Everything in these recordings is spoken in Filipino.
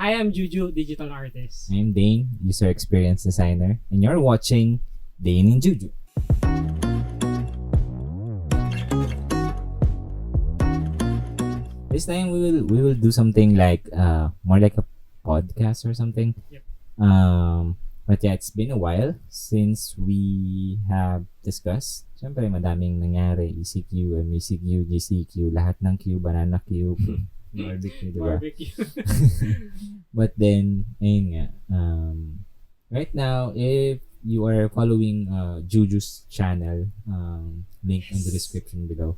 Hi, I'm Juju, digital artist. I'm Dain, user experience designer, and you're watching Dain and Juju. This time we will do something like more like a podcast or something. Yep. But yeah, it's been a while since we have discussed. Siyempre, madaming nangyari. ECQ, MECQ, GCQ, lahat ng Q, banana Q, barbecue, diba? Barbecue. But then, ayun nga, right now, if you are following Juju's channel, link in the description below,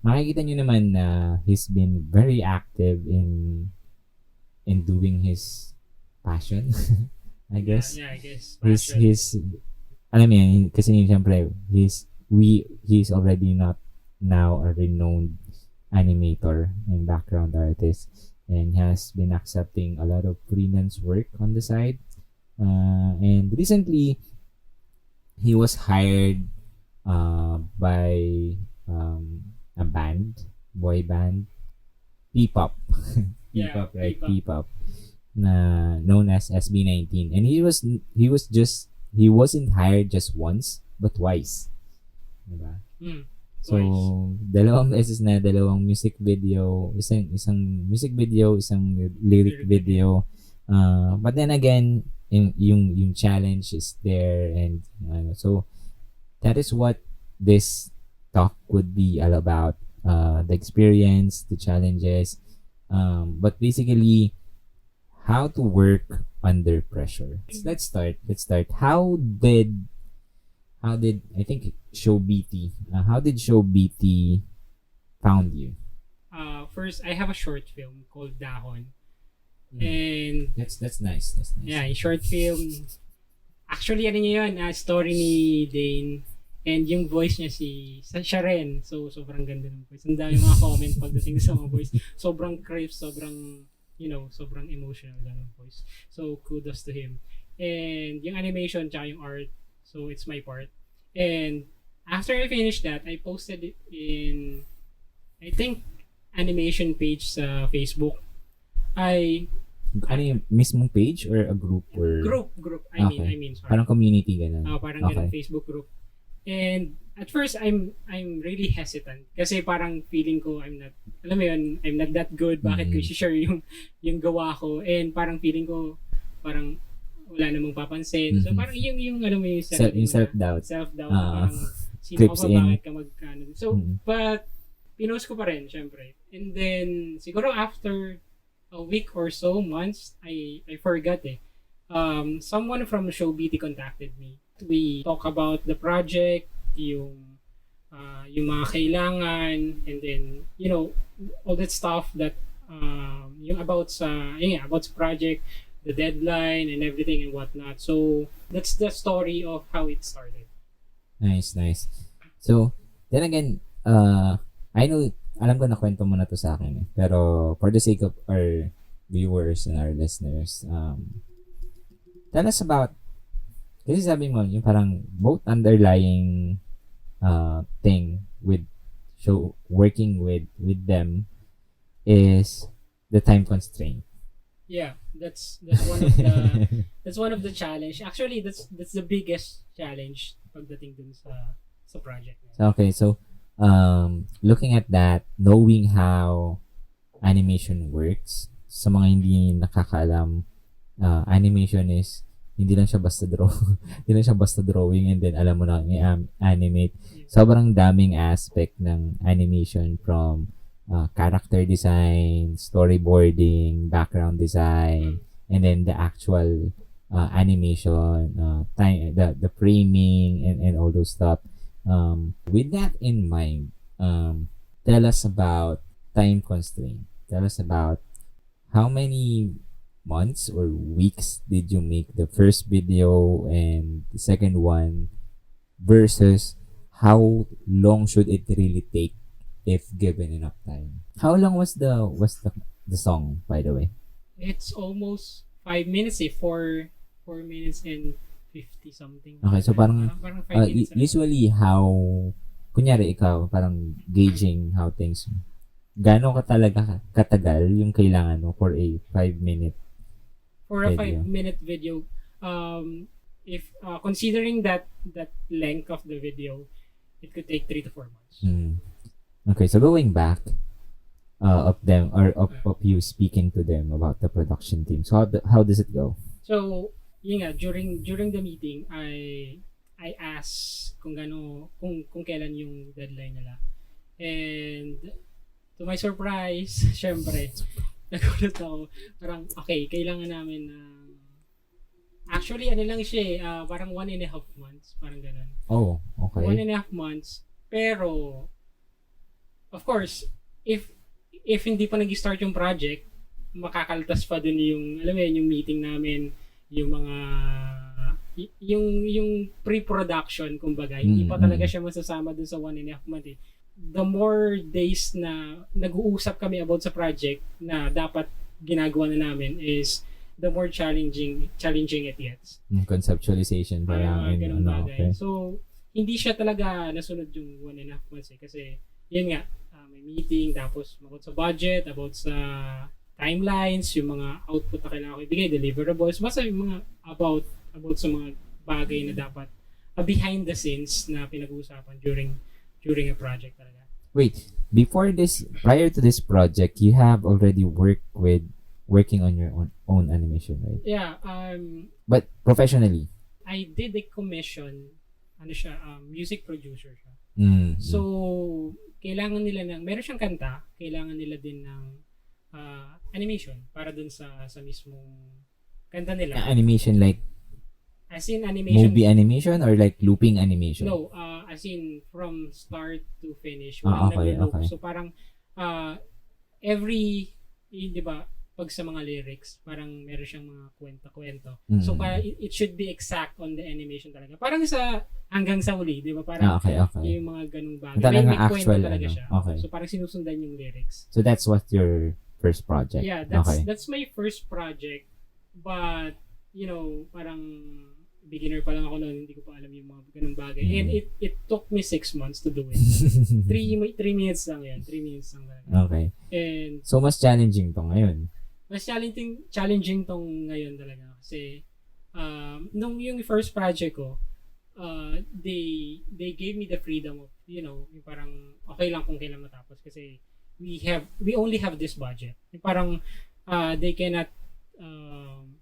makikita nyo naman na he's been very active in doing his passion. I guess. Yeah, I guess. His alam mo yan, kasi siyempre, he's already not now a renowned animator and background artist, and has been accepting a lot of freelance work on the side. And recently, he was hired by a band, boy band, P-pop. P-pop, Yeah, right? P-pop. P-pop. Na known as SB19. And he wasn't hired just once, but twice. Diba? So, dalawang beses na, dalawang music video, isang music video, isang lyric video. But then again, yung challenge is there, and so that is what this talk would be all about. The experience, the challenges, but basically how to work under pressure. Let's start. How did I think Show BT? How did Show BT found you? First, I have a short film called Dahon. And that's nice. That's nice. yeah, yung short film. Actually, ano niya yun, story ni Dain. And yung voice niya siya rin. So, sobrang ganda ng voice. Ang dami mga comment pagdating sa mga voice. Sobrang crisp, sobrang sobrang emotional ganun voice. So, kudos to him. And yung animation tsaka yung art, so it's my part. And after I finished that, I posted it in, I think, animation page sa Facebook. Ano yung mismong page or a group or Group. I mean, sorry. Parang community ganun. Parang ganun, Facebook group. And at first, I'm really hesitant kasi parang feeling ko I'm not that good. Bakit ko i-share yung gawa ko? And parang feeling ko parang wala namang papansin. So parang yung alam mo yung self-doubt. Parang sino ka ba, bakit ka magkano? So but pinost ko pa rin syempre. And then siguro after a week or so, months, I forgot someone from Show BT contacted me. We talk about the project, yung mga kailangan, and then all that stuff that yung about sa project, the deadline and everything and whatnot. So that's the story of how it started. Nice. So then again, I know, alam ko na kwento mo na to sa akin pero for the sake of our viewers and our listeners, tell us about, kasi sabi mo, yung parang both underlying thing with show working with them is the time constraint. Yeah, that's one of the challenge. Actually, that's the biggest challenge pagdating dun sa project. Okay, so looking at that, knowing how animation works, sa mga hindi nakakaalam, animation is hindi lang siya basta drawing and then alam mo na i-animate. Sobrang daming aspect ng animation, from character design, storyboarding, background design, and then the actual animation, time, the framing, and all those stuff. With that in mind, tell us about time constraint. Tell us about how many months or weeks did you make the first video and the second one, versus how long should it really take if given enough time? How long was the song, by the way? It's almost 5 minutes 4 minutes and 50 something. Okay, so parang 5 minutes. Usually how, kunyari ikaw, parang gauging how things, Gano'n ka talaga katagal yung kailangan mo for a 5-minute For a video? 5-minute video, if considering that length of the video, it could take 3 to 4 months. Okay, so going back of them or of you speaking to them about the production team. So how does it go? So, yun nga, during the meeting, I asked kung kailan yung deadline nila. And to my surprise, syempre, nagulat ako. Parang, okay, kailangan namin actually, ano lang siya parang 1.5 months. Parang ganun. Oh, okay. 1.5 months. Pero, of course, if hindi pa nag-start yung project, makakaltas pa dun yung, alam mo yun, yung meeting namin, yung mga, yung pre-production, kumbaga. Hindi pa talaga siya masasama dun sa 1.5 month eh. The more days na nag-uusap kami about sa project na dapat ginagawa na namin is the more challenging it gets. Conceptualization pa lang. Ganun bagay. Okay. So, hindi siya talaga nasunod yung 1.5 months eh. Kasi, yun nga, may meeting, tapos about sa budget, about sa timelines, yung mga output na kailangan ko ibigay, deliverables, basta yung mga about sa mga bagay na dapat behind the scenes na pinag-uusapan during a project talaga. Wait, prior to this project, you have already working on your own animation, right? Yeah. But professionally? I did a commission, music producer siya. So, kailangan nila meron siyang kanta, kailangan nila din ng animation para dun sa mismong kanta nila. Animation like as in animation, movie animation or like looping animation? No, as in from start to finish. Okay. So parang di ba, pag sa mga lyrics, parang meron siyang mga kwento-kwento. So parang it should be exact on the animation talaga. Parang hanggang sa huli, di ba? Parang yung mga ganung bagay. May actual kwento talaga siya. Okay. So parang sinusundan yung lyrics. So that's what your first project? Yeah, that's my first project. But, parang beginner pa lang ako noon, hindi ko pa alam yung mga ganung bagay. And it took me 6 months to do it. 3 minutes lang yan. 3 minutes lang talaga. Okay. And so, mas challenging to ngayon? Mas challenging tong ngayon talaga. Kasi, nung yung first project ko, they gave me the freedom of, yung parang okay lang kung kailan matapos. Kasi, we only have this budget. Yung parang, they cannot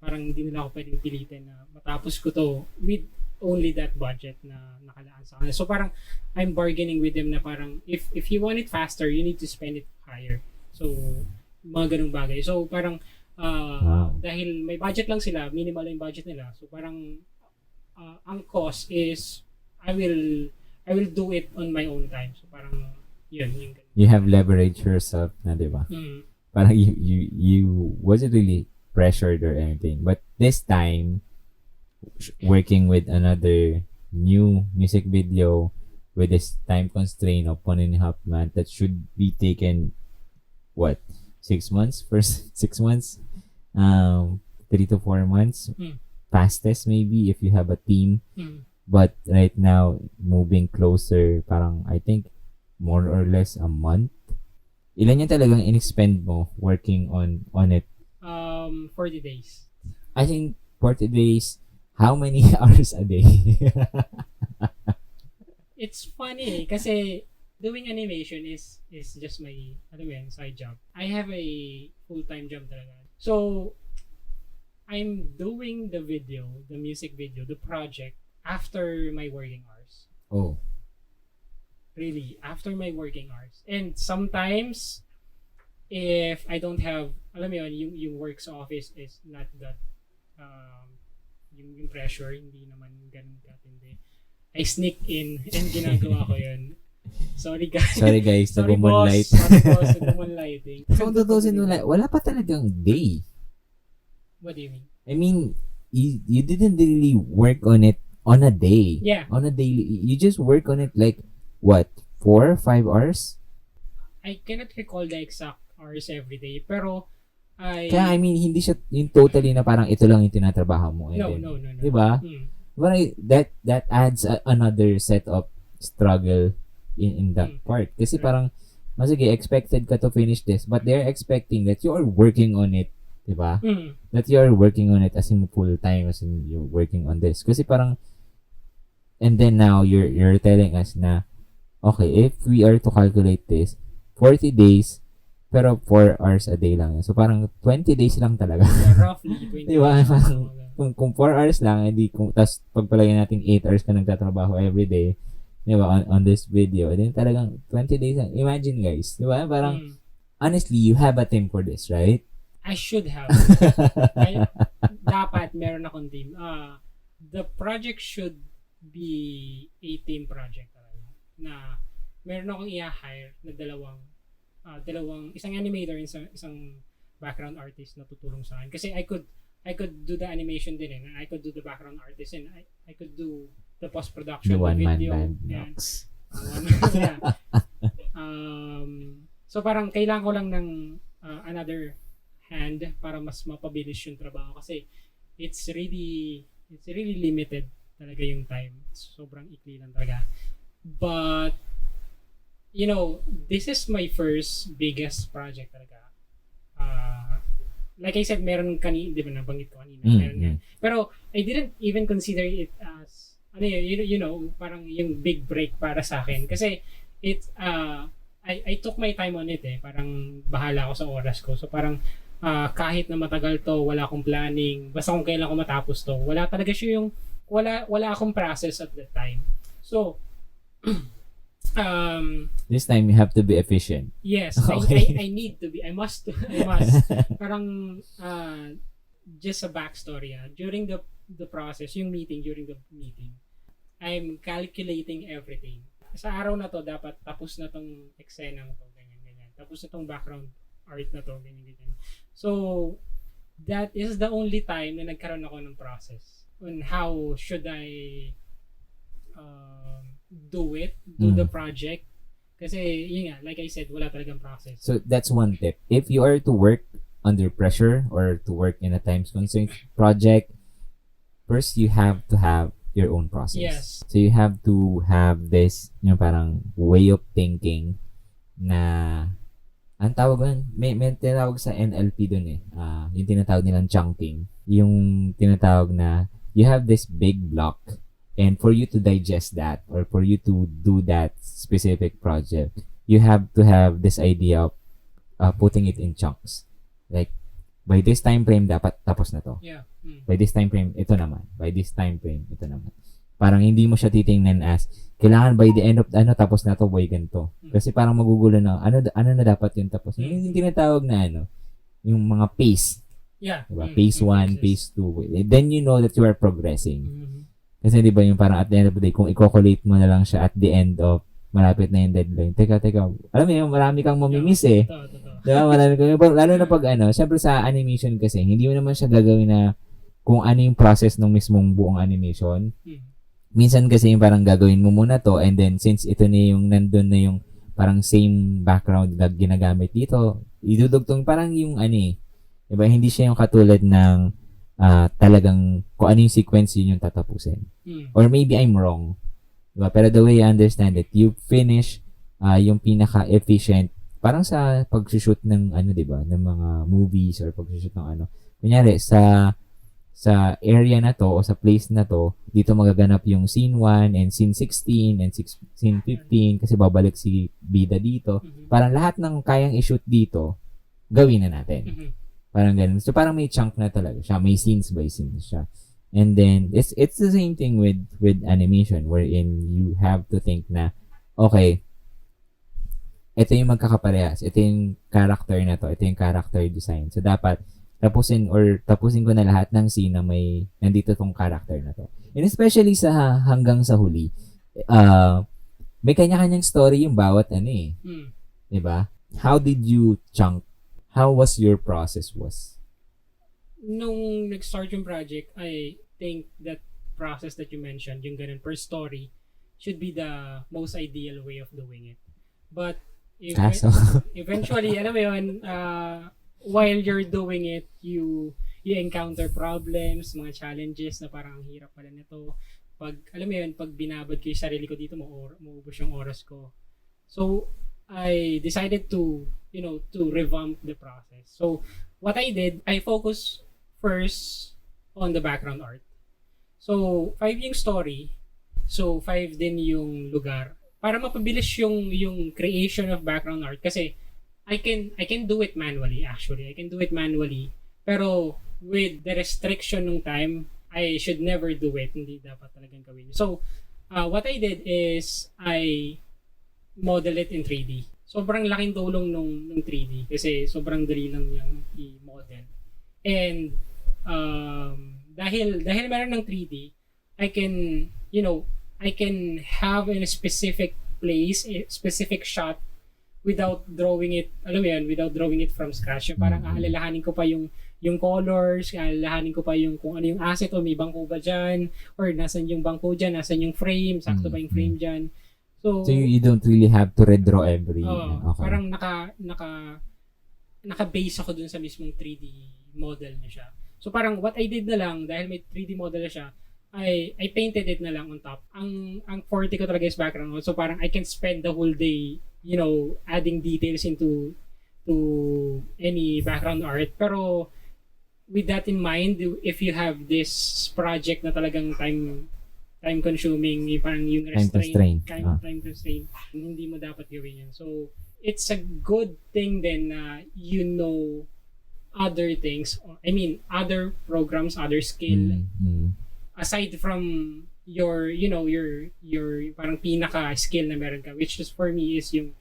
parang hindi nila ako pwedeng pilitin na matapos ko to with only that budget na nakalaan sa kanila. So parang I'm bargaining with them na parang if you want it faster, you need to spend it higher. So mga ganung bagay. So parang dahil may budget lang sila, minimal yung budget nila. So parang ang cost is I will do it on my own time. So parang yun. You have leveraged yourself na, di ba? Parang you wasn't really pressured or anything. But this time, working with another new music video with this time constraint of 1.5 months that should be taken, 6 months? First 6 months? 3 to 4 months? Fastest maybe if you have a team. But right now, moving closer, parang I think more or less a month. Ilan yung talagang in-expend mo working on it? 40 days. I think 40 days, how many hours a day? It's funny kasi doing animation is just my side job. I have a full-time job talaga. So, I'm doing the music video, the project, after my working hours. Oh. Really, after my working hours. And sometimes, if I don't have, alam mo yun, yung work sa office is not that, yung pressure, hindi naman ganun katindi. I sneak in and ginagawa ko yun. Sorry guys. Sorry boss. Sorry boss, nagmumoonlighting. So, wala pa talagang day. What do you mean? I mean, you didn't really work on it on a day. Yeah. On a daily, you just work on it like, 4 or 5 hours? I cannot recall the exact hours every day, pero kaya I mean, hindi siya yung totally na parang ito lang yung tinatrabaho mo. No. Diba? That adds another set of struggle in that part. Kasi parang sige, expected ka to finish this, but they're expecting that you are working on it, diba? That you are working on it as in full time, as in you're working on this. Kasi parang, and then now, you're telling us na, okay, if we are to calculate this, 40 days, pero 4 hours a day lang. So, parang 20 days lang talaga. Roughly 20 diba? days. Kung 4 hours lang, hindi, tapos pagpalagay natin 8 hours ka nagtatrabaho every day, diba, on this video, then talagang 20 days lang. Imagine, guys, diba? Parang, honestly, you have a team for this, right? I should have. Dapat meron akong team. The project should be a team project talaga. Na meron akong i-hire na dalawang isang animator, isang background artist na tutulong sa akin. Kasi I could do the animation din I could do the background artist and I could do the post-production, the one-man video. band. Yeah. Yeah. So parang kailangan ko lang ng another hand para mas mapabilis yung trabaho kasi it's really limited talaga yung time. Sobrang ikli lang talaga. But you know, this is my first biggest project talaga. Like I said, meron di ba nabanggit ko kanina. Pero I didn't even consider it as you know, parang yung big break para sa akin kasi I took my time on it parang bahala ako sa oras ko. So parang kahit na matagal to, wala akong planning, basta kung kailan ko matapos to. Wala talaga siya yung wala akong process at that time. So this time you have to be efficient. Yes, okay. I need to be. I must. Parang just a backstory. During the process, during the meeting, I'm calculating everything. Sa araw na to, dapat tapos na tong eksena to, ganyan. Tapos na tong background art na to, ganyan. So, that is the only time na nagkaroon ako ng process on how should I do the project. Kasi, yun nga, like I said, wala talagang process. So, that's one tip. If you are to work under pressure or to work in a time-constrained project, first, you have to have your own process. Yes. So, you have to have this, yung parang way of thinking na, ang tawag doon, may tinatawag sa NLP doon yung tinatawag nilang chunking. Yung tinatawag na, you have this big block. And for you to digest that or for you to do that specific project, you have to have this idea of putting it in chunks. Like, by this time frame, dapat tapos na to. Yeah. By this time frame, ito naman. By this time frame, ito naman. Parang hindi mo siya titingnan as, kailangan by the end of, tapos na to, boy, ganito. Kasi parang magugulo na, ano na dapat yung tapos. Yung tinatawag na, yung mga pace. Yeah. Diba? Pace 1, pace 2. Then you know that you are progressing. Kasi di ba yung parang at the end of the day, kung i-calculate mo na lang siya at the end of malapit na yung deadline. Teka. Alam mo yung marami kang mamimiss Di ba? Marami kang, lalo na pag syempre sa animation kasi, hindi mo naman siya gagawin na kung ano yung process ng mismong buong animation. Minsan kasi yung parang gagawin mo muna to and then since ito na yung nandun na yung parang same background na ginagamit dito, idudugtong parang yung diba? Hindi siya yung katulad ng talagang kung ano yung sequence yun yung tatapusin. Or maybe I'm wrong. Diba? Pero the way I understand it, you finish yung pinaka-efficient parang sa pag-shoot ng diba? Ng mga movies or pag-shoot ng kunyari sa area na to o sa place na to, dito magaganap yung scene 1 and scene 16 and scene 15 kasi babalik si bida dito. Parang lahat ng kayang i-shoot dito, gawin na natin. Parang ganun. So, parang may chunk na talaga siya. May scenes by scenes siya. And then, it's the same thing with animation wherein you have to think na, okay, ito yung magkakaparehas. Ito yung character na to. Ito yung character design. So, dapat tapusin ko na lahat ng scene na may nandito tong character na to. And especially sa hanggang sa huli, may kanya-kanyang story yung bawat Diba? How did you chunk? How was your process Nung nag-start yung project, I think that process that you mentioned, yung ganun per story, should be the most ideal way of doing it. But eventually, alam mo yun, while you're doing it, you encounter problems, mga challenges na parang ang hirap pala nito. Pag binabad ko yung sarili ko dito, maubos yung oras ko. So, I decided to, to revamp the process. So what I did, I focused first on the background art. So 5 yung story, so 5 din yung lugar. Para mapabilis yung creation of background art kasi I can do it manually actually. I can do it manually. Pero with the restriction ng time, I should never do it. Hindi dapat talagang gawin. So what I did is I model it in 3D. Sobrang laking tulong nung 3D kasi sobrang dali lang niyang i-model. And dahil meron ng 3D, I can, I can have in a specific place, a specific shot without drawing it, alam mo yan, without drawing it from scratch. Yung parang aalalahanin ko pa yung colors, aalalahanin ko pa yung kung ano yung asset o may bangko ba dyan, or nasan yung bangko dyan, nasan yung frame, sakto ba yung frame dyan. So you don't really have to redraw every... okay. Parang naka-base ako dun sa mismong 3D model na siya. So parang what I did na lang, dahil may 3D model na siya, I painted it na lang on top. Ang forte ko talaga is background. So parang I can spend the whole day, adding details into any background art. Pero with that in mind, if you have this project na talagang time consuming, parang yung restraint, time constraint, hindi mo dapat gawin yan. So it's a good thing then na other things, other programs, other skill aside from your parang pinaka skill na meron ka, which is for me is yung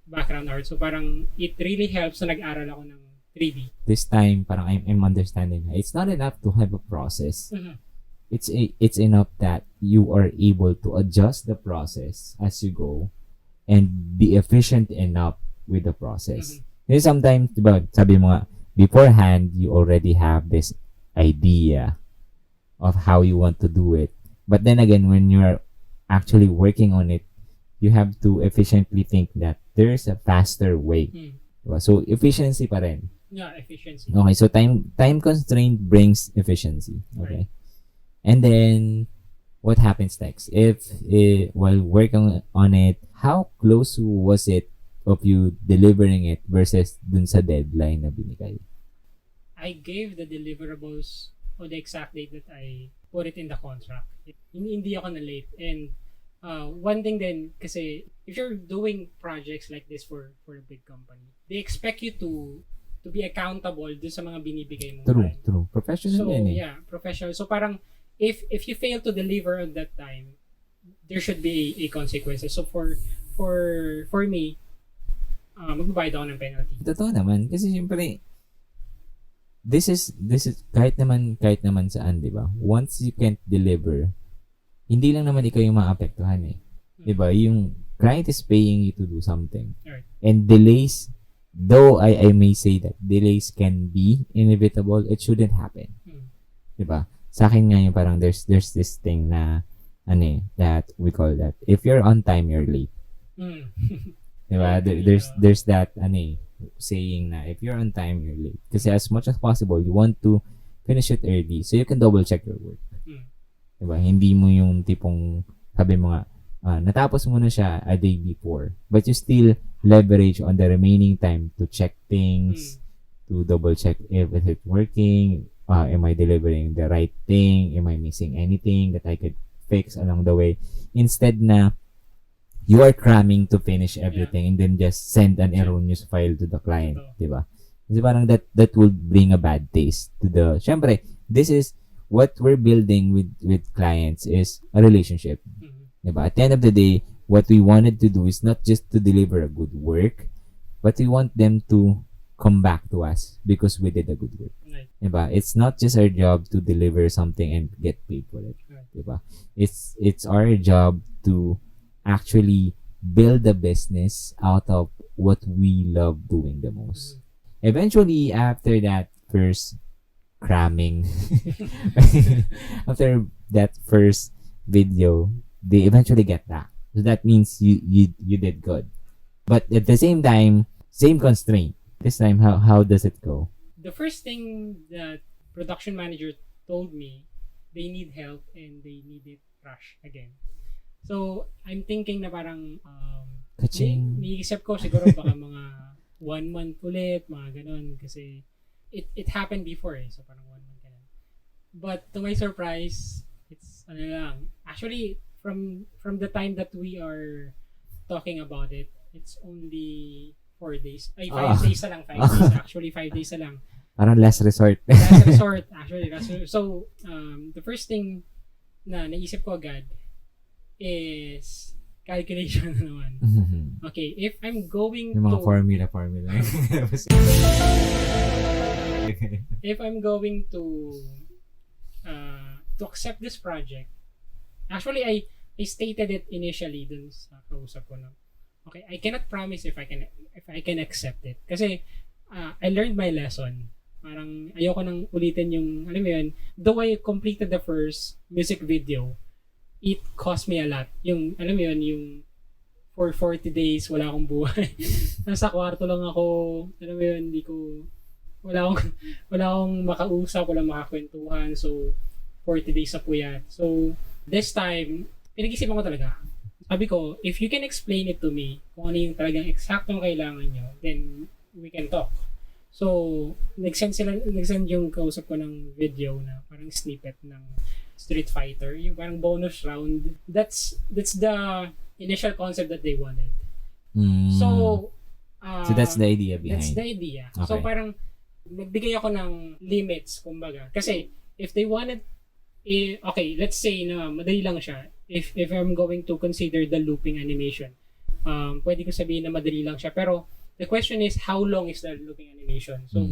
background art. So parang it really helps na nag-aral ako ng 3D. This time parang I'm understanding it's not enough to have a process. It's enough that you are able to adjust the process as you go and be efficient enough with the process. Kasi sometimes, diba, sabi mo nga, beforehand, you already have this idea of how you want to do it. But then again, when you're actually working on it, you have to efficiently think that there's a faster way. Diba? So, efficiency pa rin. Yeah, efficiency. Okay, so time constraint brings efficiency. Okay. Right. And then, what happens next? While working on it, how close was it of you delivering it versus dun sa deadline na binigay? I gave the deliverables on the exact date that I put it in the contract. Hindi ako na late. And one thing then, kasi if you're doing projects like this for a big company, they expect you to be accountable dun sa mga binibigay mong time. True. Professional so, yan eh. Yeah, professional. So parang, if you fail to deliver at that time, there should be a consequences. So for me, magbabayad ako ng penalty. Totoo naman kasi siyempre this is kahit naman saan, 'di ba? Once you can't deliver, hindi lang naman ikaw yung maapektuhan eh. 'Di ba? Yung client is paying you to do something. Right. And delays, though I may say that delays can be inevitable, it shouldn't happen. 'Di ba? Sa akin nga yung parang there's this thing na that we call that if you're on time you're late. Diba? There's that saying na if you're on time you're late. Kasi as much as possible you want to finish it early so you can double check your work. Diba? Hindi mo yung tipong sabi mo nga natapos mo na siya a day before but you still leverage on the remaining time to check things, to double check if it's working. Am I delivering the right thing? Am I missing anything that I could fix along the way? Instead na you are cramming to finish everything and then just send an erroneous file to the client, diba? Kasi parang that will bring a bad taste to the... Syempre, this is what we're building with clients is a relationship. Diba? At the end of the day, what we wanted to do is not just to deliver a good work, but we want them to come back to us because we did a good work. Right. Diba? It's not just our job to deliver something and get paid for it. Right. Diba? It's our job to actually build a business out of what we love doing the most. Eventually, after that first cramming, after that first video, they eventually get that. So that means you did good. But at the same time, same constraint. This time, how does it go? The first thing that production manager told me, they need help and they need it rush again. So, I'm thinking na parang, Kaching. niisip ko siguro baka mga 1 month ulit, mga ganun. Kasi, it happened before eh. So, parang 1 month ganun. But, to my surprise, it's, ano lang, actually, from the time that we are talking about it, it's only 4 days. Ay, 5 days na lang. 5 days. Actually, 5 days na lang. Parang last resort. Last resort, actually. So, the first thing na naisip ko agad is calculation na naman. Okay, if I'm going Yung mga to... formula. If I'm going to accept this project, actually, I stated it initially dun sa kausap ko na, okay, I cannot promise if I can accept it. Kasi, I learned my lesson. Parang ayoko nang ulitin yung, alam mo yun, though I completed the first music video, it cost me a lot. Yung, alam mo yun, yung for 40 days, wala akong buhay. Nasa kwarto lang ako, alam mo yun, wala akong makausap, wala makakwentuhan. So, 40 days sa puyat. So, this time, pinag-isipan ko talaga. Sabi ko, if you can explain it to me, kung ano yung talagang eksaktong kailangan nyo, then we can talk. So, nag-send yung kausap ko ng video na parang snippet ng Street Fighter, yung parang bonus round. That's the initial concept that they wanted. So that's the idea behind. That's the idea. Okay. So parang nagbigay ako ng limits, kumbaga. Kasi if they wanted, okay, let's say na madali lang siya. If I'm going to consider the looping animation, pwede ko sabihin na madali lang siya. Pero the question is, how long is the looping animation? So,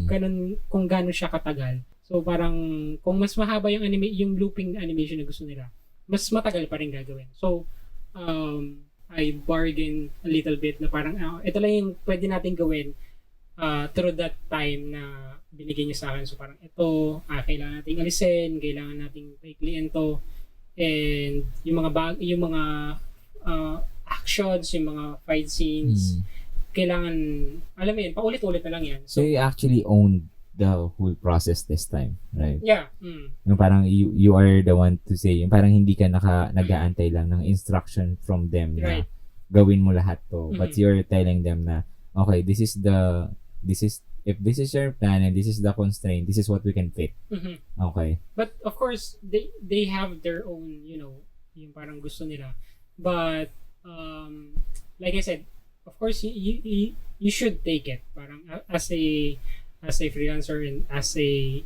kung gano'n siya katagal. So, parang, kung mas mahaba yung looping animation na gusto nila, mas matagal pa rin gagawin. So, I bargain a little bit na parang, ito lang yung pwede natin gawin through that time na binigay niya sa akin. So, parang ito, kailangan nating alisin, kailangan nating paikliin to, and yung mga actions, yung mga fight scenes, kailangan, alam mo yun, paulit-ulit na lang yan. So you actually owned the whole process this time, right? Yeah. Yung parang you are the one to say, yung parang hindi ka nag-aantay lang ng instruction from them na gawin mo lahat to. But you're telling them na, okay, if this is your plan and this is the constraint, this is what we can fit. Okay. But of course, they have their own, yung parang gusto nila. But, like I said, of course, you should take it. Parang as a freelancer and as a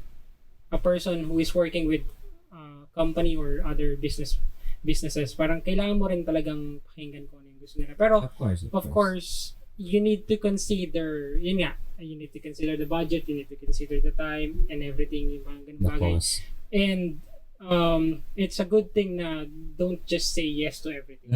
person who is working with company or other businesses, parang kailangan mo rin talagang pakinggan kung ano yung gusto nila. Pero of course, you need to consider, yun nga, you need to consider the budget, you need to consider the time and everything, yung mga ganun bagay. And it's a good thing na don't just say yes to everything.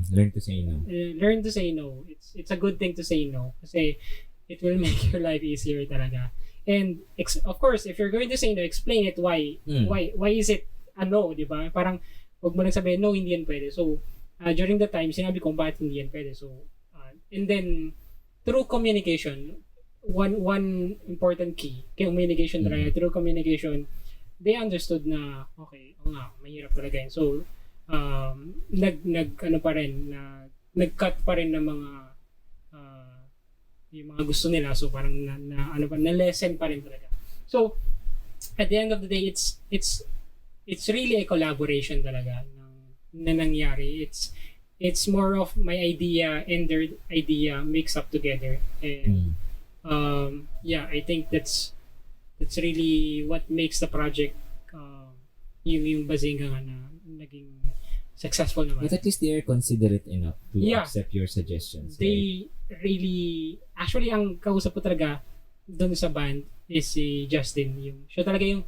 Learn to say no. Learn to say no. It's a good thing to say no kasi it will make your life easier talaga. And of course, if you're going to say no, explain it why. Why is it a no, di ba? Parang wag mo lang sabihin, no, hindi yan pwede. So, during the time, sinabi ko bakit hindi yan pwede. So, and then, through communication, one important key, communication talaga, through communication, they understood na, okay, mahirap talaga yun. So, nag-cut pa rin ng mga yung mga gusto nila. So, parang na-lesson pa rin talaga. So, at the end of the day, it's really a collaboration talaga na nangyari. It's more of my idea and their idea mixed up together. And, I think that's really what makes the project yung Bazinga nga na naging successful naman. But at least they are considerate enough to accept your suggestions. They really, actually ang kausap ko talaga doon sa band is si Justin. Siya talaga yung,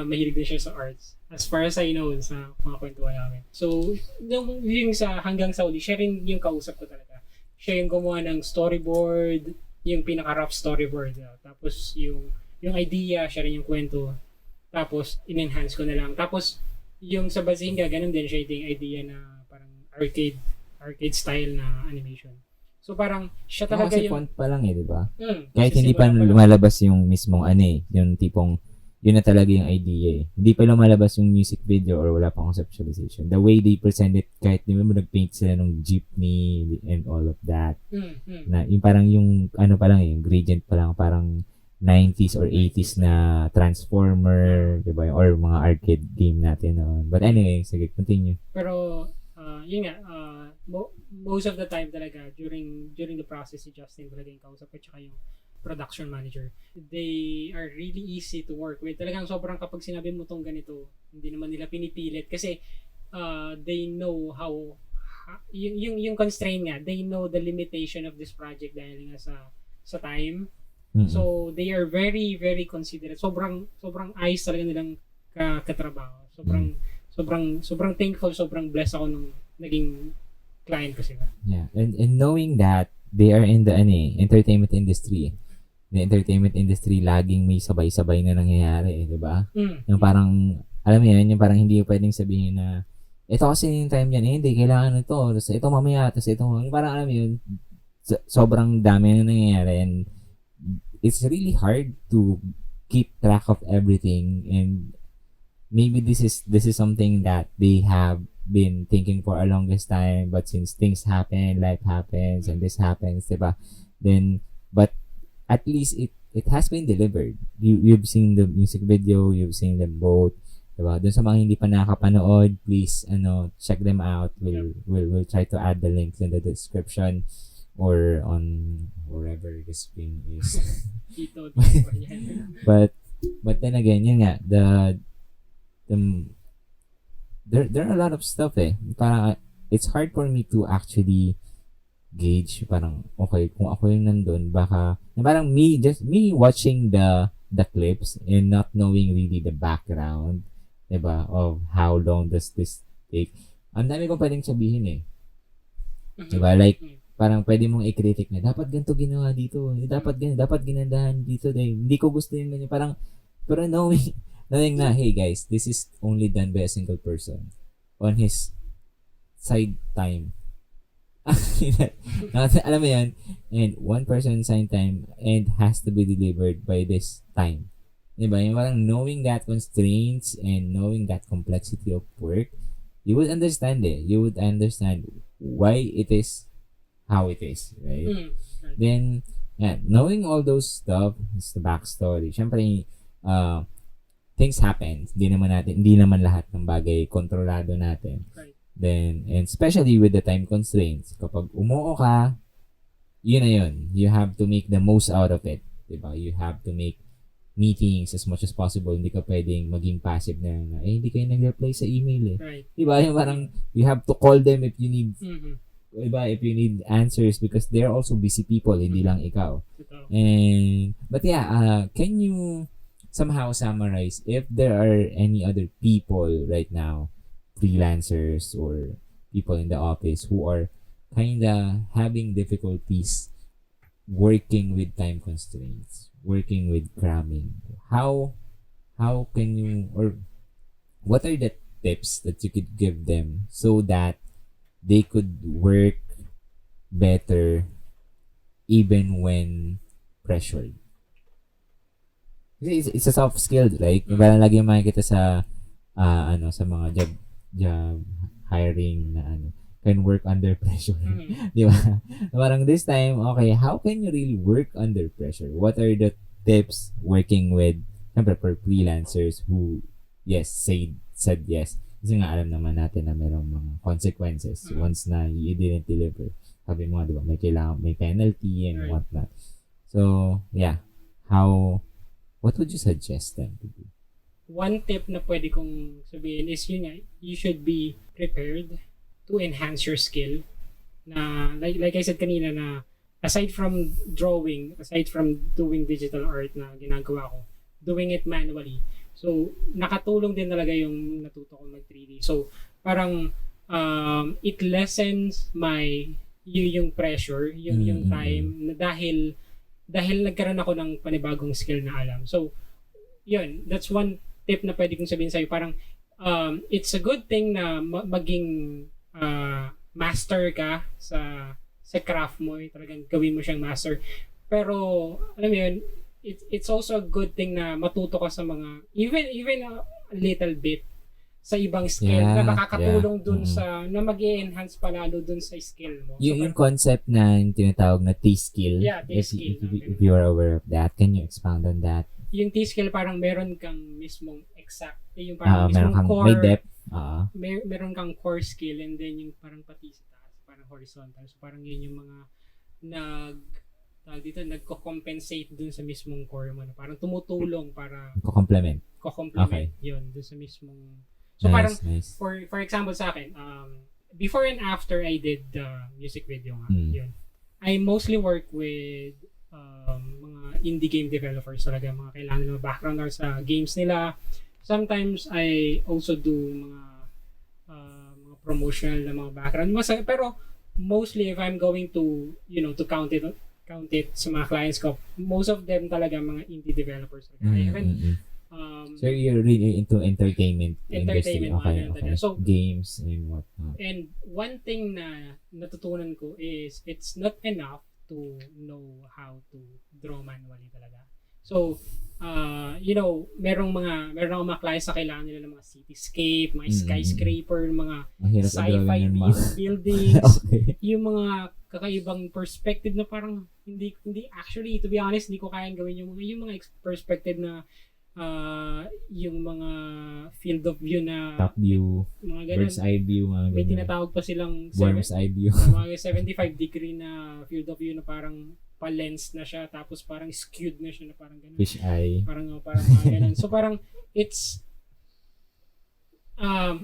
mahilig din siya sa arts. As far as I know, sa mga kwentuhan namin. So, yung hanggang sa uli, siya rin yung kausap ko talaga. Siya yung gumawa ng storyboard, yung pinaka-rough storyboard. Tapos yung idea, siya rin yung kwento. Tapos, in-enhance ko na lang. Tapos, yung sa Bazinga, ganun din siya yung idea na parang arcade style na animation. So, parang siya talaga kasi font pa lang di ba? Kahit hindi pa lumalabas yung mismong yung tipong yun na talaga yung idea eh. Hindi pa lumalabas yung music video or wala pang conceptualization. The way they present it, kahit di ba nag-paint sila ng jeepney and all of that. Na yung parang yung ano pa lang yung gradient pa lang parang 90s or 80s na Transformer, di ba? Or mga arcade game natin noon. But anyway, sige, continue. Pero yun nga, most of the time talaga during the process si Justin talaga yung kausap at saka yung production manager. They are really easy to work with. Talagang sobrang kapag sinabi mo tong ganito, hindi naman nila pinipilit kasi they know how yung constraint nga, they know the limitation of this project dahil nga sa time. Mm-hmm. So they are very very considerate. Sobrang ayos talaga nilang katrabaho. Sobrang thankful, sobrang blessed ako nung naging client ko sila. Yeah. And knowing that they are in the entertainment industry. The entertainment industry laging may sabay-sabay na nangyayari, di ba? Yung parang, alam mo yan, yung parang hindi pwedeng sabihin na, ito kasi yung time yan, hindi, kailangan ito, tapos ito mamaya, tapos ito, yung parang alam mo yun, sobrang dami na nangyayari, and it's really hard to keep track of everything, and maybe this is something that they have been thinking for a longest time, but since things happen, life happens, and this happens, di ba? Then, but at least it has been delivered. You've seen the music video, you've seen them both, diba? Doon sa mga hindi pa nakapanood, please check them out. We'll try to add the links in the description or on wherever this thing is. but then again, yun nga, there are a lot of stuff eh. Parang it's hard for me to actually gauge parang okay kung ako yung nandun baka parang me watching the clips and not knowing really the background, diba, of how long does this take. Ang dami kong pwedeng sabihin eh, diba, like parang pwede mong i-critic na dapat ganito ginawa dito, dapat ginandahan dito, hindi ko gusto yung ganyan, parang pero knowing na hey guys, this is only done by a single person on his side time. Alam mo yan, and one person sign time and has to be delivered by this time, diba? Yung parang knowing that constraints and knowing that complexity of work, you would understand why it is how it is, right? Then knowing all those stuff is the backstory. Syempre things happen, hindi naman lahat ng bagay kontrolado natin, right? Then, and especially with the time constraints, kapag umuo ka, yun na yun. You have to make the most out of it. Diba? You have to make meetings as much as possible. Hindi ka pwedeng maging passive na hindi kayo nag-reply sa email eh. Right. Diba? Yung parang, you have to call them if you need, diba? If you need answers because they're also busy people, hindi lang ikaw. But yeah, can you somehow summarize if there are any other people right now, freelancers or people in the office who are kinda having difficulties working with time constraints, working with cramming? How can you, or what are the tips that you could give them so that they could work better even when pressured? Kasi it's a soft skill, right? Parang lagi makikita sa sa mga job hiring na can work under pressure. Di ba? Parang this time, okay, how can you really work under pressure? What are the tips working with, siyempre, for freelancers who, said yes. Kasi nga alam naman natin na mayroong mga consequences once na you didn't deliver. Sabi mo, di ba, may penalty and whatnot. So, yeah. What would you suggest them to do? One tip na pwede kong sabihin is yun nga, you should be prepared to enhance your skill. Na like I said kanina na aside from drawing, aside from doing digital art na ginagawa ko, doing it manually. So nakatulong din talaga yung natuto ko mag 3D. So parang it lessens yung pressure, yung time na dahil nagkaroon ako ng panibagong skill na alam. So yun, that's one tip na pwede kong sabihin sa'yo. Parang, it's a good thing na maging master ka sa craft mo. Talagang gawin mo siyang master. Pero, alam mo yun, it's also a good thing na matuto ka sa mga even a little bit sa ibang skill na makakatulong dun sa na mag-enhance palalo dun sa skill mo. So, yung concept na yung tinatawag na T-skill. Yeah, T-skill. If you are aware of that, can you expound on that? Yung T-skill parang meron kang mismong exact, yung parang meron mismong kang, core. may depth. Meron kang core skill and then yung parang pati sa taas, parang horizontal. So parang yun yung mga nagko-compensate dun sa mismong core mo na parang tumutulong para Ko-complement. Okay. Yun dun sa mismong. So parang nice. for example sa akin, before and after I did the music video nga, yun. I mostly work with mga indie game developers talaga, mga kailangan nila background or sa games nila. Sometimes I also do mga promotional na mga background. Pero mostly if I'm going to, to count it sa mga clients ko, most of them talaga mga indie developers. So you're really into entertainment industry. Okay. So, games and whatnot. And one thing na natutunan ko is it's not enough to know how to draw manually talaga. So, merong mga clients na kailangan nila ng mga cityscape, mga skyscraper, mga sci-fi buildings, yung mga kakaibang perspective na parang hindi actually, to be honest, hindi ko kayang gawin yung mga perspective na yung mga field of view na top view, mga ganun, bird's eye view, mga may tinatawag pa silang worm's eye view, mga 75 degree na field of view na parang pa-lens na siya tapos parang skewed na siya na parang ganun, fish eye, parang mga ganun. So parang it's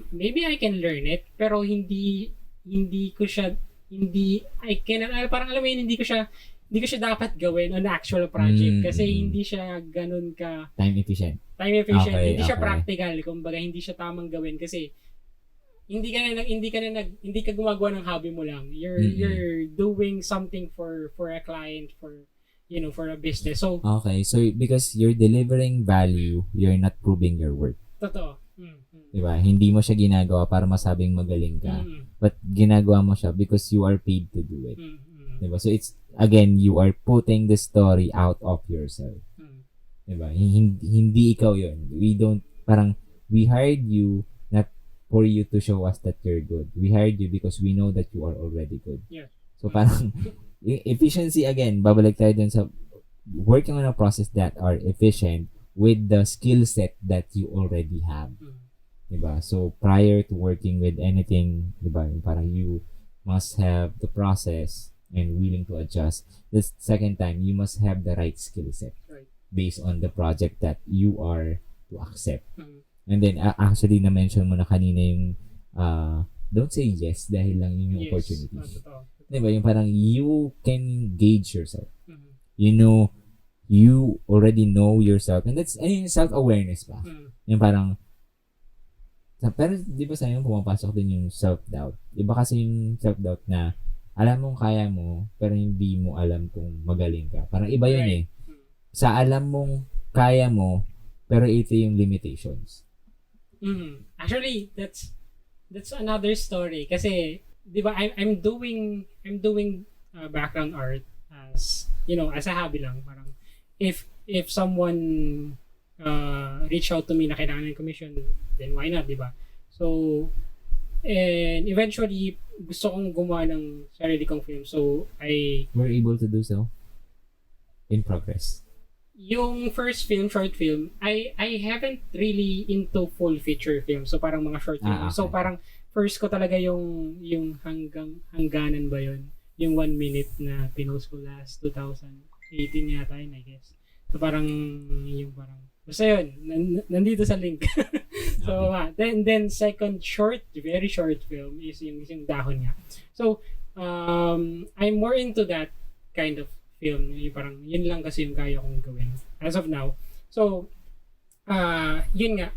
maybe I can learn it pero hindi ko siya parang alam mo yun, hindi ko siya dapat gawin on actual project kasi hindi siya ganun ka time efficient. Hindi siya practical, kumbaga hindi siya tamang gawin kasi hindi ka gumagawa ng hobby mo lang. You're doing something for a client, for a business. So because you're delivering value, you're not proving your worth. Totoo. Diba? Hindi mo siya ginagawa para masabing magaling ka. But ginagawa mo siya because you are paid to do it. Diba? So it's, again, you are putting the story out of yourself. Diba? Hindi ikaw yun. We hired you not for you to show us that you're good. We hired you because we know that you are already good. Yeah. So parang, efficiency again, babalik tayo dun sa working on a process that are efficient with the skill set that you already have. Diba? So prior to working with anything, diba, parang you must have the process and willing to adjust. The second time, you must have the right skill set based on the project that you are to accept. And then, actually, na-mention mo na kanina yung don't say yes dahil lang yun yung opportunity. Diba? Yung parang you can gauge yourself. You already know yourself. And that's self-awareness pa. Yung parang pero di ba sa'yo pumapasok din yung self-doubt? Iba kasi yung self-doubt na alam mong kaya mo, pero hindi mo alam kung magaling ka. Parang iba yun Sa alam mong kaya mo, pero ito yung limitations. Actually, that's another story. Kasi, di ba, I'm doing background art as a hobby lang. Parang, if someone reach out to me na kailangan ng commission, then why not, di ba? So, and eventually, gusto kong gumawa ng sarili kong film. So, We're able to do so? In progress? Yung first film, short film, I haven't really into full feature film. So, parang mga short film. Okay. So, parang first ko talaga yung hangganan ba yun? Yung 1 minute na pinost ko last 2018 yata yun, I guess. So, parang basta yun, nandito sa link. So, then second very short film is yung dahon niya. So, I'm more into that kind of film. Yung parang, yun lang kasi yung kaya kong gawin as of now. So, yun nga,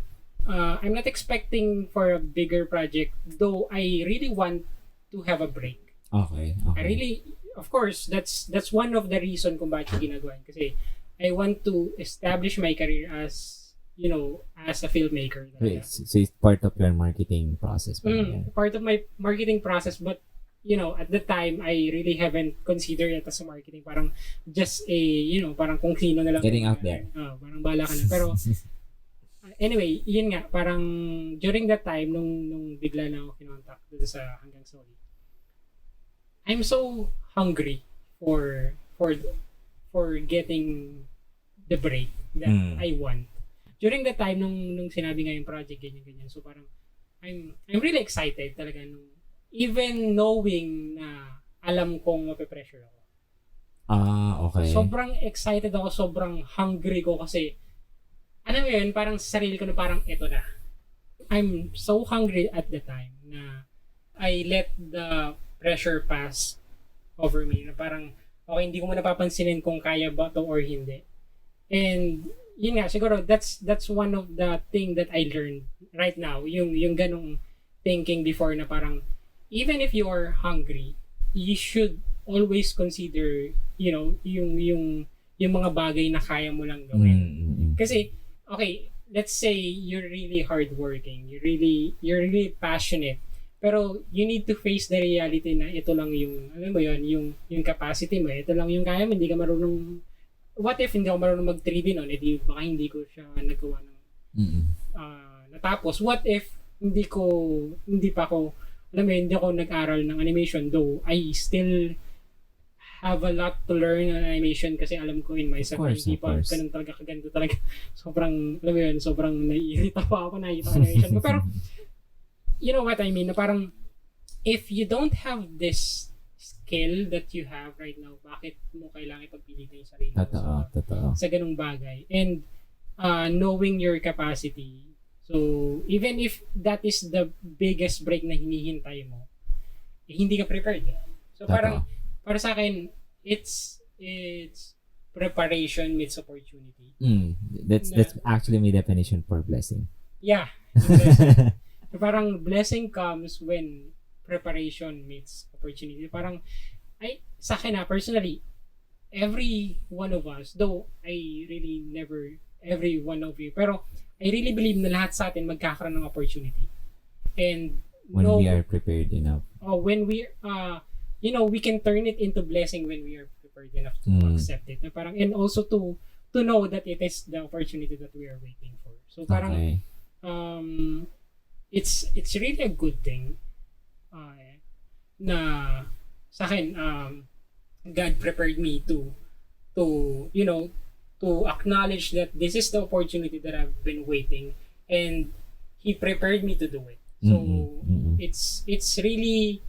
I'm not expecting for a bigger project, though I really want to have a break. Okay. I really, of course, that's one of the reason kung bakit ginagawa. Kasi, I want to establish my career as a filmmaker. So it's part of your marketing process. Part of my marketing process, but at the time, I really haven't considered it as a marketing. Parang just parang kung sino na lang. Getting out there. Parang bala ka na. Pero, anyway, yun nga, parang during that time, nung bigla na ako kinontak dito sa Hanggang Solid, I'm so hungry for getting the break that I want. During the time nung sinabi nga yung project, ganyan. So parang, I'm really excited talaga even knowing na alam kong mape-pressure ako. Okay. Sobrang excited ako, sobrang hungry ko kasi ano yun, parang sa sarili ko na parang eto na. I'm so hungry at the time na I let the pressure pass over me. Na parang, okay, hindi ko mo napapansinin kung kaya ba to or hindi. And yun nga, siguro that's one of the thing that I learned right now. Yung ganong thinking before na parang even if you are hungry, you should always consider, yung mga bagay na kaya mo lang gawin. Kasi, okay, let's say you're really hardworking, you're really passionate, pero you need to face the reality na ito lang yung, alam mo yun, yung capacity mo, ito lang yung kaya mo, hindi ka marunong, what if hindi ako marunong mag 3D noon, edi baka hindi ko siya nagawa ng natapos. What if hindi pa ako alam mo, hindi ako nag-aral ng animation, though I still have a lot to learn on animation kasi alam ko in myself, hindi pa ganun talaga kaganda talaga. Sobrang, alam mo yun, sobrang naiirita pa ako nakikita animation ko. Pero, you know what I mean, na parang, if you don't have this skill that you have right now, bakit mo kailangan ipagpilitan yung sarili mo sa ganung bagay? And, knowing your capacity, so, even if that is the biggest break na hinihintay mo, hindi ka prepared. So, parang, para sa akin, it's preparation meets opportunity. That's actually my definition for blessing. Yeah. Blessing. So, parang blessing comes when preparation meets opportunity. Parang, sa akin personally, every one of us, though I really never, every one of you, pero I really believe na lahat sa atin magkakaroon ng opportunity. And when we are prepared enough. When we we can turn it into blessing when we are prepared enough to accept it. Na parang, and also to know that it is the opportunity that we are waiting for. So parang it's really a good thing na sa akin God prepared me to acknowledge that this is the opportunity that I've been waiting, and He prepared me to do it. So it's really,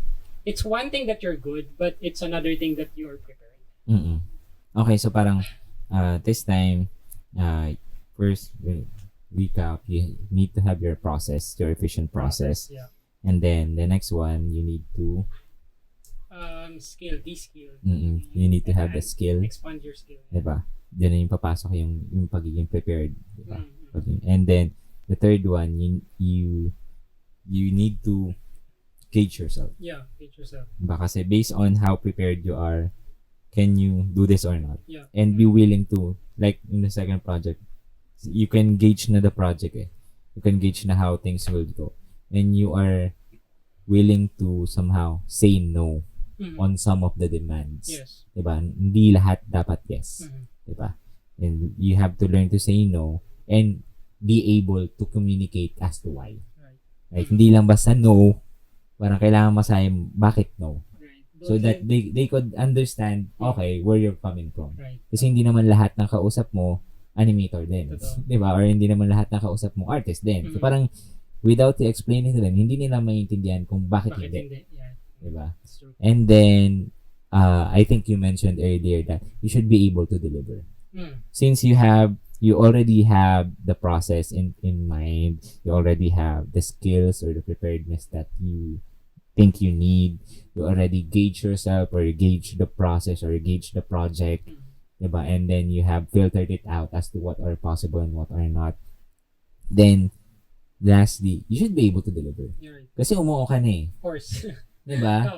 it's one thing that you're good, but it's another thing that you are prepared. Okay, so parang this time, first recap, you need to have your process, your efficient process. Yeah. And then the next one, you need to skill, de-skill. You need to have the skill. Expand your skill. Diba? Diyan na yung papasok yung pagiging prepared. Diba? And then, the third one, you need to gauge yourself. Yeah, gauge yourself. Diba? Kasi based on how prepared you are, can you do this or not? Yeah. And be willing to, like in the second project, you can gauge na the project You can gauge na how things will go. And you are willing to somehow say no on some of the demands. Yes. Diba? Hindi lahat dapat yes. Diba? And you have to learn to say no and be able to communicate as to why. Right? Hindi lang basta no, parang kailangan masahin bakit no. Right. So that they could understand, okay, where you're coming from. Right. Kasi hindi naman lahat ng kausap mo animator din. Diba? Or hindi naman lahat ng kausap mo artist din. So parang without you explaining to them, hindi nila maintindihan kung bakit hindi. Yeah. Diba? And then, I think you mentioned earlier that you should be able to deliver. Since you already have the process in mind, you already have the skills or the preparedness that you think you need, you already gauge yourself or gauge the process or gauge the project, diba? And then you have filtered it out as to what are possible and what are not. Then, lastly, you should be able to deliver. Kasi umuo ka na Of course. Diba?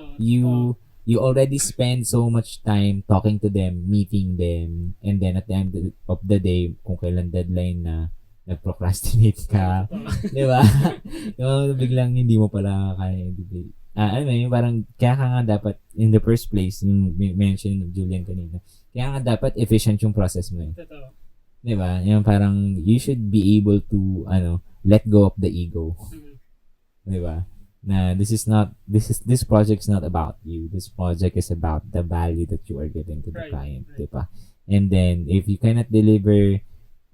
You already spend so much time talking to them, meeting them, and then at the end of the day, kung kailan deadline na, nag-procrastinate ka. Diba? Biglang hindi mo pala kaya alam mo yun, parang, kaya ka nga dapat, in the first place, yung mention ni Julian kanina, kaya nga dapat efficient yung process mo eh. Totoo. Diba? Yung parang, you should be able to, let go of the ego. Diba? Na this project's not about you. This project is about the value that you are giving to the client. Right. Diba? And then, if you cannot deliver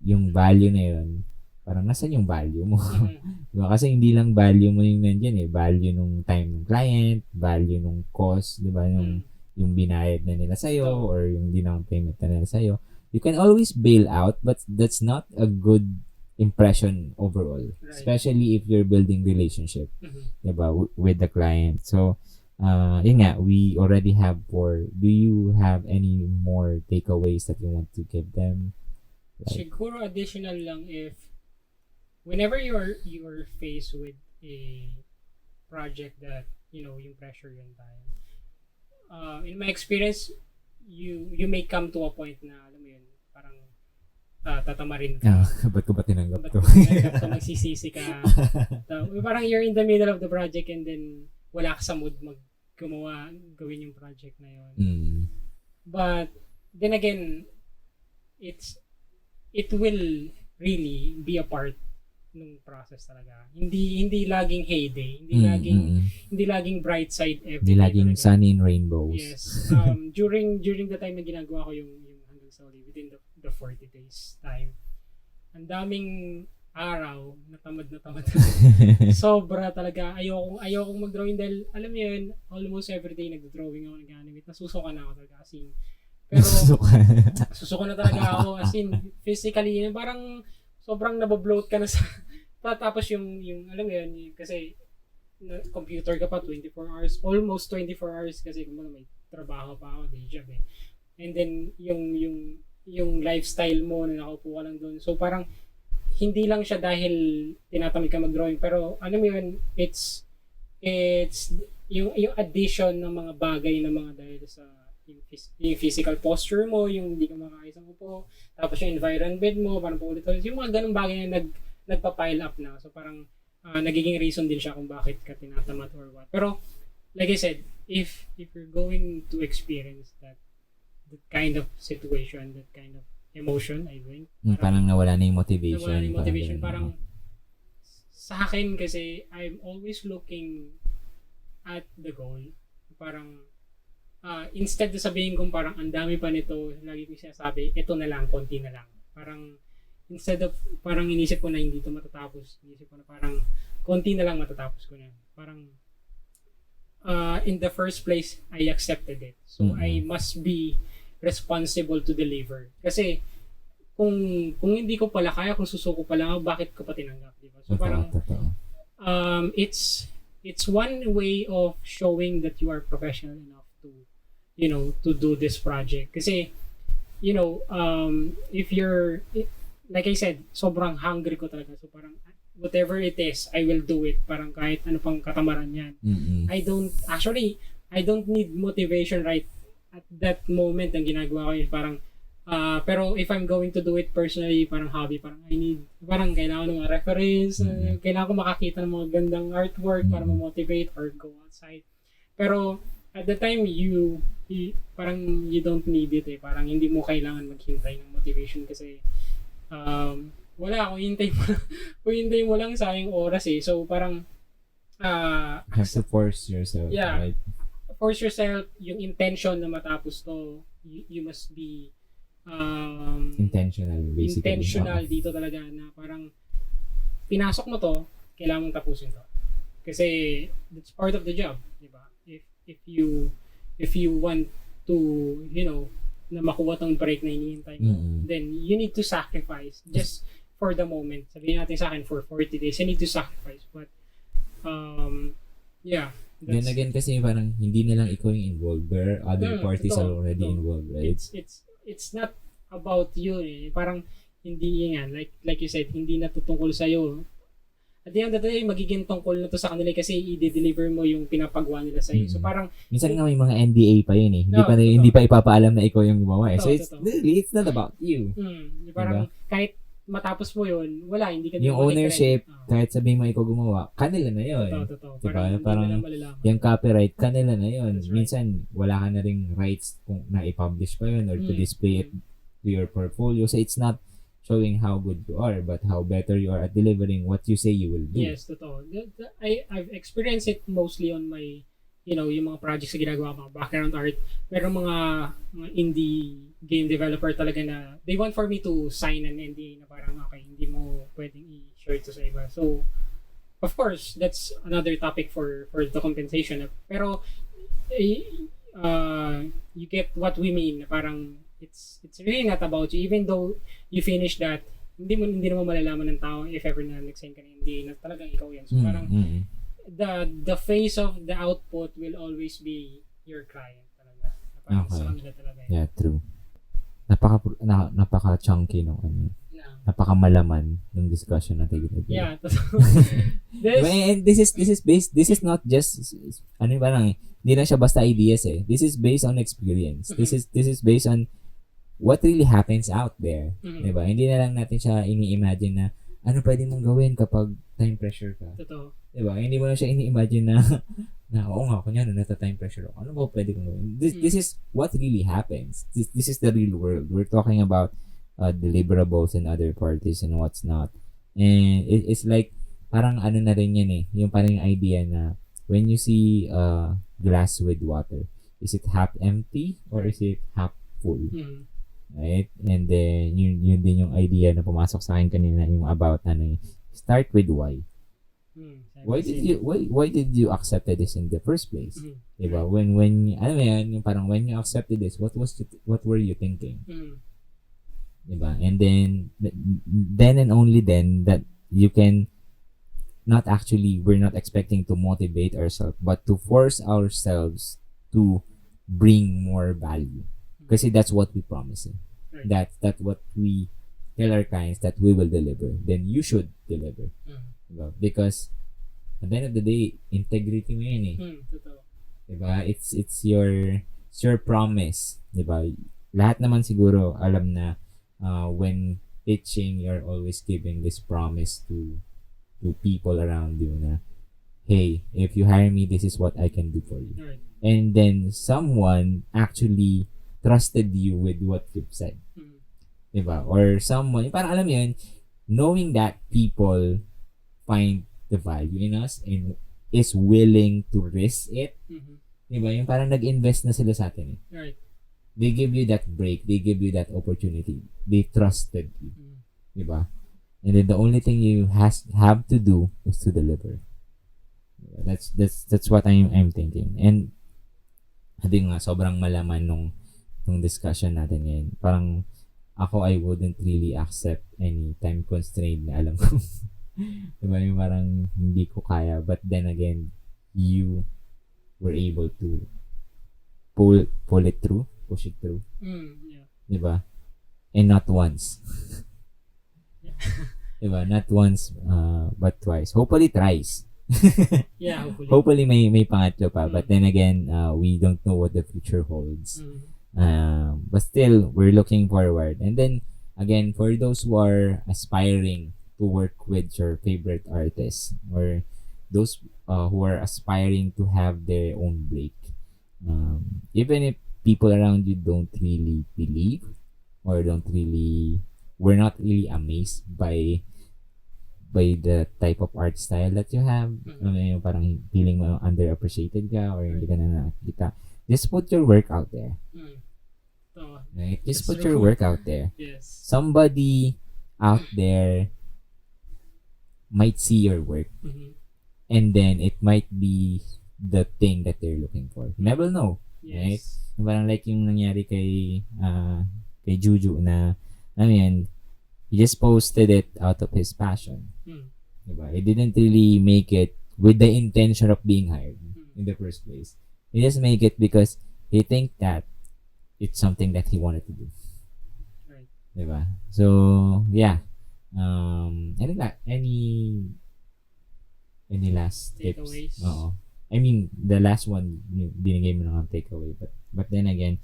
yung value na yun, parang nasan yung value mo? Diba? Kasi hindi lang value mo yung nandiyan eh. Value nung time ng client, value nung cost, diba? Yung binayad na nila sa'yo, or yung down payment na nila sa'yo. You can always bail out, but that's not a good impression overall. Right. Especially if you're building relationship, diba? With the client. So, yun nga, we already have 4. Do you have any more takeaways that you want to give them? Siguro additional lang, if whenever you're faced with a project that, yung pressure yung time, in my experience, you may come to a point na, alam mo yun, parang tatamarin ka. Ba't ko ba tinanggap to? So magsisisi ka. Parang you're in the middle of the project and then wala ka sa mood gawin yung project na yun. But then again, it will really be a part ng process talaga. Hindi laging heyday, hindi laging bright side every Hindi laging talaga. sunny and rainbows. Yes. During the time na ginagawa ko yung hanggang sa uli, within the 40 days time, ang daming araw na tamad. Sobra talaga. Ayokong mag-drawing dahil alam mo yun, almost every day nagdo-drawing ako, nag-animate. Nasusuka na ako talaga as in. Pero susuko na talaga ako as in physically, parang sobrang nabobloat ka na sa tapos yung alam mo yun, kasi computer ka pa 24 hours, almost 24 hours kasi kumbaga may trabaho pa ako, day job eh. And then yung lifestyle mo na nakaupo ka lang doon. So parang hindi lang siya dahil tinatamad ka mag-drawing, pero alam mo yun, it's yung addition ng mga bagay na mga dahil sa yung physical posture mo, yung hindi ka makaayos ang upo, tapos yung environment mo, parang paulit-ulit, yung mga ganung bagay na nagpa-pile up na. So parang nagiging reason din siya kung bakit ka tinatamad or what. Pero like I said, if you're going to experience that kind of situation, that kind of emotion, I think. Parang nawala na yung motivation. Parang sa akin kasi, I'm always looking at the goal. Parang instead na sabihin kong parang ang dami pa nito, lagi ko sinasabi, ito na lang, konti na lang. Parang instead of parang inisip ko na hindi ito matatapos, inisip ko na parang konti na lang matatapos ko na. Parang in the first place, I accepted it. So I must be responsible to deliver. Kasi kung hindi ko pala kaya, kung susuko pa lang ako, bakit ko pa tinanggap, di ba? So parang it's one way of showing that you are professional enough to do this project. Kasi if you're, like I said, sobrang hungry ko talaga. So parang whatever it is, I will do it. Parang kahit ano pang katamaran yan. I don't need motivation right at that moment. Ang ginagawa ko is parang pero if I'm going to do it personally, parang hobby, parang parang kailangan ng mga reference, kailangan ko makakita ng mga gandang artwork para ma-motivate or go outside. Pero at the time, parang you don't need it eh. Parang hindi mo kailangan maghintay ng motivation kasi wala, kung hintay mo lang sayang oras eh. So parang you have to force yourself. Yeah. Right? Force yourself, yung intention na matapos to, you must be intentional basically. Intentional dito talaga na parang pinasok mo to, kailangan mong tapusin to. Kasi that's part of the job, di ba? If you want to, na makuha tong break na hinihintay mo, then you need to sacrifice just for the moment. Sabihin natin sa akin for 40 days, you need to sacrifice. But yeah. Then again kasi parang hindi na lang ikaw yung involved, where other parties are already involved, right? It's not about you eh. Parang hindi yan, like you said, hindi natutungkol sa iyo. At the end of the day, magiging tungkol na to sa kanila kasi i-deliver mo yung pinapagawa nila sa iyo. So parang minsan nga may mga NDA pa yun eh. Hindi pa ipapaalam na ikaw yung gumawa eh. So it's not about you. Parang kahit matapos mo yun, wala, hindi ka yung ownership, kahit sabihin mo ikaw gumawa, kanila na yun. Totoo. Diba? Parang yung copyright, kanila na yun. That's right. Minsan, wala ka na ring rights kung na i-publish pa yun or to display it to your portfolio. So, it's not showing how good you are, but how better you are at delivering what you say you will do. Yes, totoo. I've experienced it mostly on my, yung mga projects na ginagawa ko, background art. Pero mga indie game developer talaga na they want for me to sign an NDA na parang okay, hindi mo pwedeng i-share to sa iba. So, of course, that's another topic for the compensation. Pero, you get what we mean. Parang, it's really not about you. Even though you finish that, hindi naman malalaman ng tao if ever na nag-sign ka ng NDA na talagang ikaw yan. So, parang, the face of the output will always be your client talaga. Parang sa kanila talaga. Yeah, true. Napaka-chunky nung napaka-malaman yung discussion natin. Yeah. And this is not just hindi na siya basta ideas eh. This is based on experience. This is based on what really happens out there. Diba? Hindi na lang natin siya ini-imagine na ano pwede mong gawin kapag time pressure ka. Totoo. Diba? Hindi mo na siya ini-imagine na oo nga, kunyari nata-time pressure ako. Ano ba pwede kong gawin? This is what really happens. This is the real world. We're talking about deliverables and other parties and what's not. And it's like, parang ano na rin yan eh. Yung parang idea na when you see glass with water, is it half empty or is it half full? Right? And then, yun din yung idea na pumasok sa akin kanina, yung about start with why. Why did you accept this in the first place? Diba? When ano yan, yung parang when you accepted this, what were you thinking? Diba? And then and only then that you can we're not expecting to motivate ourselves, but to force ourselves to bring more value. Kasi that's what we promise. Right. That's what we tell our clients that we will deliver. Then you should deliver. Diba? Because at the end of the day, integrity mo yun eh. Diba? It's your promise. Diba? Lahat naman siguro alam na when pitching, you're always giving this promise to people around you na, hey, if you hire me, this is what I can do for you. Right. And then someone actually trusted you with what you've said. Diba? Or someone, parang alam mo yun, knowing that people find the value in us and is willing to risk it. Diba? Yung parang nag-invest na sila sa atin. Right. They give you that break. They give you that opportunity. They trusted you. Diba? And then the only thing you have to do is to deliver. That's what I'm thinking. And hindi nga sobrang malaman nung discussion natin ngayon. Parang ako, I wouldn't really accept any time constraint na alam ko. Diba? Yung parang hindi ko kaya. But then again, you were able to push it through. Yeah. Diba? And not once. Diba? Not once, but twice. Hopefully thrice. Yeah, hopefully. Hopefully may pangatlo pa. But then again, we don't know what the future holds. But still, we're looking forward. And then, again, for those who are aspiring to work with your favorite artists, or those who are aspiring to have their own break, even if people around you don't really believe, or we're not really amazed by the type of art style that you have, yung parang feeling mo underappreciated ka or hindi ka na nakikita, just put your work out there. Right? Just put your work out there. Yes. Somebody out there might see your work, and then it might be the thing that they're looking for. You never know. Yes. Right? Parang like yung nangyari kay Juju na, he just posted it out of his passion. Diba? He didn't really make it with the intention of being hired in the first place. He just make it because he think that it's something that he wanted to do. Right. Diba? So, yeah. Any last takeaways? Tips? Oo. I mean, the last one, binigay mo na ng takeaway. But then again,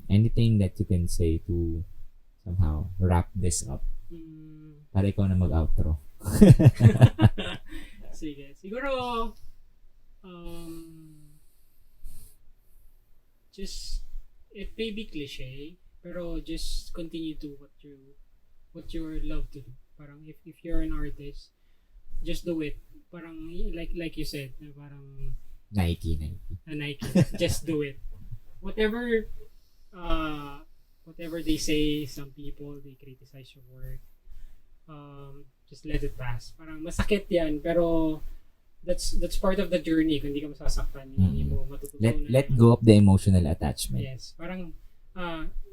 anything that you can say to somehow wrap this up Para ikaw na mag-outro. Sige. Siguro, just, it may be cliche, pero just continue to what you love to do. Parang if you're an artist, just do it. Parang like you said, na parang Nike. Nike. Just do it. Whatever whatever they say, some people they criticize your work. Just let it pass. Parang masakit 'yan, pero that's part of the journey. Kung hindi ka masasaktan, hindi mo matututunan. Let go of the emotional attachment. Yes, parang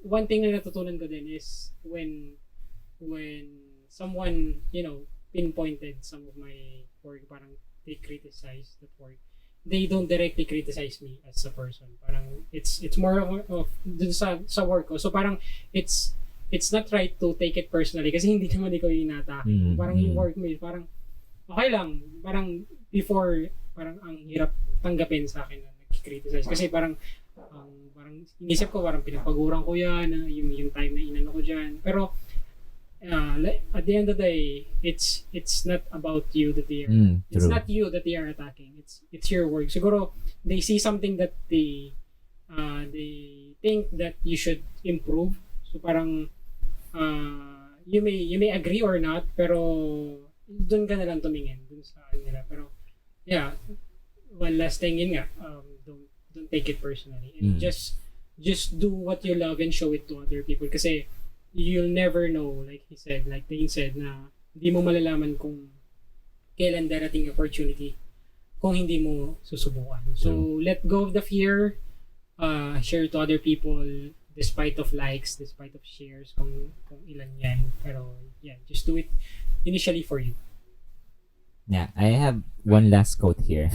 one thing na natutunan ko din is when someone, pinpointed some of my work, parang they criticize that work. They don't directly criticize me as a person. Parang it's more of dun sa work ko. So parang it's not right to take it personally kasi hindi naman ikaw yung inatake. Parang yung work mo, parang okay lang. Parang before, parang ang hirap tanggapin sa akin na nag-criticize. Kasi parang inisip ko parang pinagpaguran ko yan, yung time na inano ko dyan. Pero at the end of the day, it's not about you that they are it's not you that they are attacking. It's your work. Siguro they see something that they think that you should improve. So parang you may agree or not, pero doon ka na lang tumingin dun sa nila. Pero yeah, one last thing yun nga, don't take it personally and just do what you love and show it to other people kasi you'll never know, like Dain said, na hindi mo malalaman kung kailan darating opportunity kung hindi mo susubukan. So let go of the fear, share to other people despite of likes, despite of shares, kung ilan yan. Pero yeah, just do it initially for you. Yeah, I have one last quote here.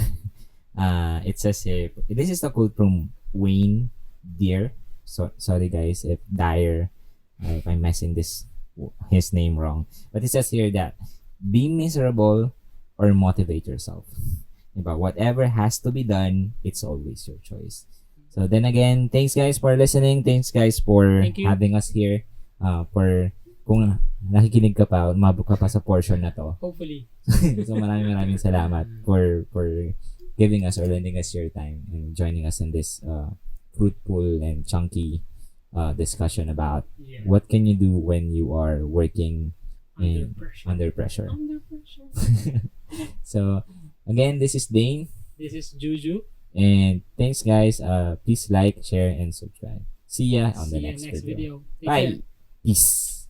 It says here, this is a quote from Wayne Dyer. So sorry guys if I'm messing his name wrong. But it says here that be miserable or motivate yourself. Diba? Whatever has to be done, it's always your choice. So then again, thanks guys for listening. Thanks guys for having us here. Kung nakikinig ka pa, umabot ka pa sa portion na to. Hopefully. So maraming salamat for giving us or lending us your time and joining us in this fruitful and chunky discussion about what can you do when you are working under pressure. So again, this is Dain. This is Juju. And thanks guys. Please like, share, and subscribe. See ya on the next video. Take Bye. care. Peace.